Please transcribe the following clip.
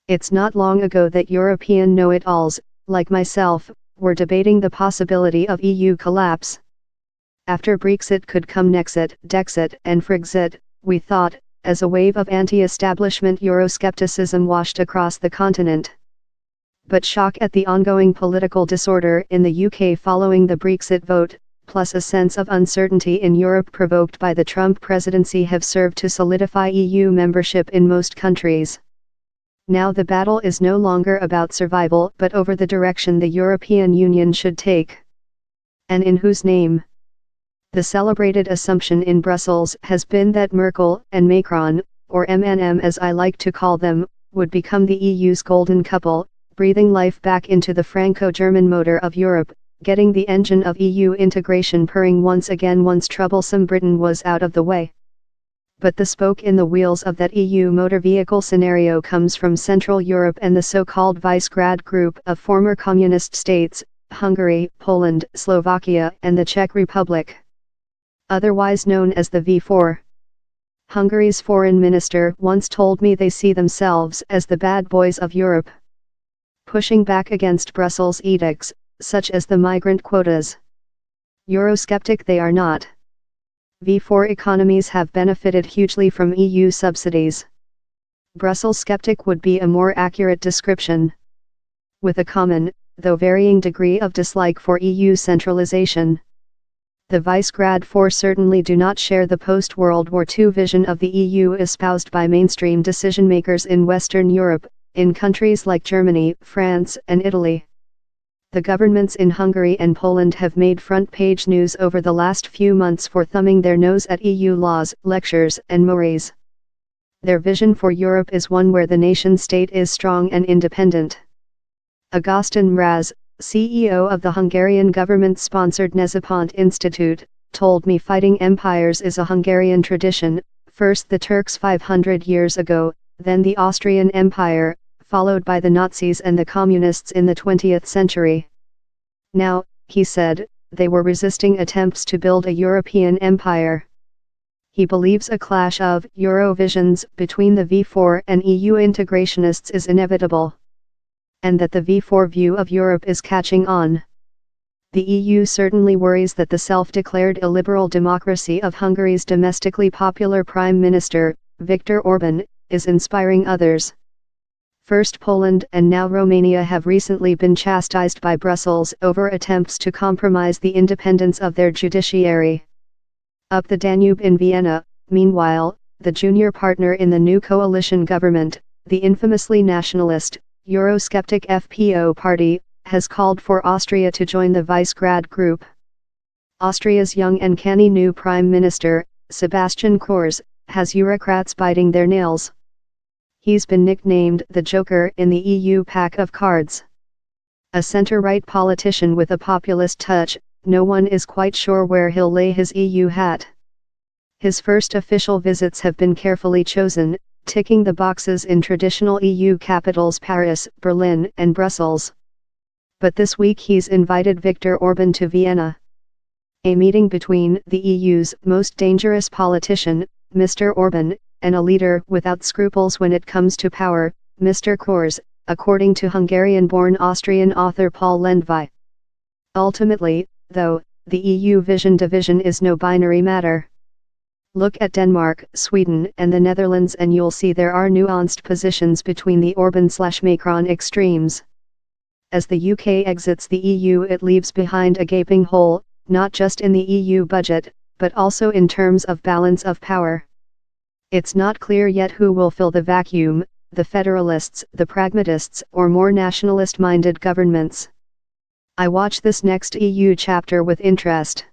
It's not long ago that European know-it-alls, like myself, were debating the possibility of EU collapse. After Brexit could come Nexit, Dexit, and Frexit, we thought, as a wave of anti-establishment Euroscepticism washed across the continent. But shock at the ongoing political disorder in the UK following the Brexit vote, plus a sense of uncertainty in Europe provoked by the Trump presidency have served to solidify EU membership in most countries. Now the battle is no longer about survival but over the direction the European Union should take. And in whose name? The celebrated assumption in Brussels has been that Merkel and Macron, or MNM as I like to call them, would become the EU's golden couple, breathing life back into the Franco-German motor of Europe, getting the engine of EU integration purring once again once troublesome Britain was out of the way. But the spoke in the wheels of that EU motor vehicle scenario comes from Central Europe and the so-called Visegrad group of former communist states, Hungary, Poland, Slovakia, and the Czech Republic. Otherwise known as the V4. Hungary's foreign minister once told me they see themselves as the bad boys of Europe, pushing back against Brussels edicts, such as the migrant quotas. Eurosceptic they are not. V4 economies have benefited hugely from EU subsidies. Brussels skeptic would be a more accurate description. With a common, though varying degree of dislike for EU centralization. The Visegrad Four certainly do not share the post-World War II vision of the EU espoused by mainstream decision-makers in Western Europe, in countries like Germany, France, and Italy. The governments in Hungary and Poland have made front-page news over the last few months for thumbing their nose at EU laws, lectures, and mores. Their vision for Europe is one where the nation-state is strong and independent. Agustin Mraz, CEO of the Hungarian government-sponsored Nézőpont Institute, told me fighting empires is a Hungarian tradition, first the Turks 500 years ago, then the Austrian Empire, followed by the Nazis and the Communists in the 20th century. Now, he said, they were resisting attempts to build a European empire. He believes a clash of Eurovisions between the V4 and EU integrationists is inevitable. And that the V4 view of Europe is catching on. The EU certainly worries that the self-declared illiberal democracy of Hungary's domestically popular Prime Minister, Viktor Orban, is inspiring others. First Poland and now Romania have recently been chastised by Brussels over attempts to compromise the independence of their judiciary. Up the Danube in Vienna, meanwhile, the junior partner in the new coalition government, the infamously nationalist, Eurosceptic FPO party, has called for Austria to join the Visegrad group. Austria's young and canny new Prime Minister, Sebastian Kurz, has Eurocrats biting their nails. He's been nicknamed the Joker in the EU pack of cards. A centre-right politician with a populist touch, no one is quite sure where he'll lay his EU hat. His first official visits have been carefully chosen, ticking the boxes in traditional EU capitals Paris, Berlin, and Brussels. But this week he's invited Viktor Orban to Vienna. A meeting between the EU's most dangerous politician, Mr. Orban, and a leader without scruples when it comes to power, Mr. Kurz, according to Hungarian-born Austrian author Paul Lendvai. Ultimately, though, the EU vision division is no binary matter. Look at Denmark, Sweden, and the Netherlands and you'll see there are nuanced positions between the Orban/Macron extremes. As the UK exits the EU, it leaves behind a gaping hole, not just in the EU budget, but also in terms of balance of power. It's not clear yet who will fill the vacuum, the federalists, the pragmatists, or more nationalist-minded governments. I watch this next EU chapter with interest.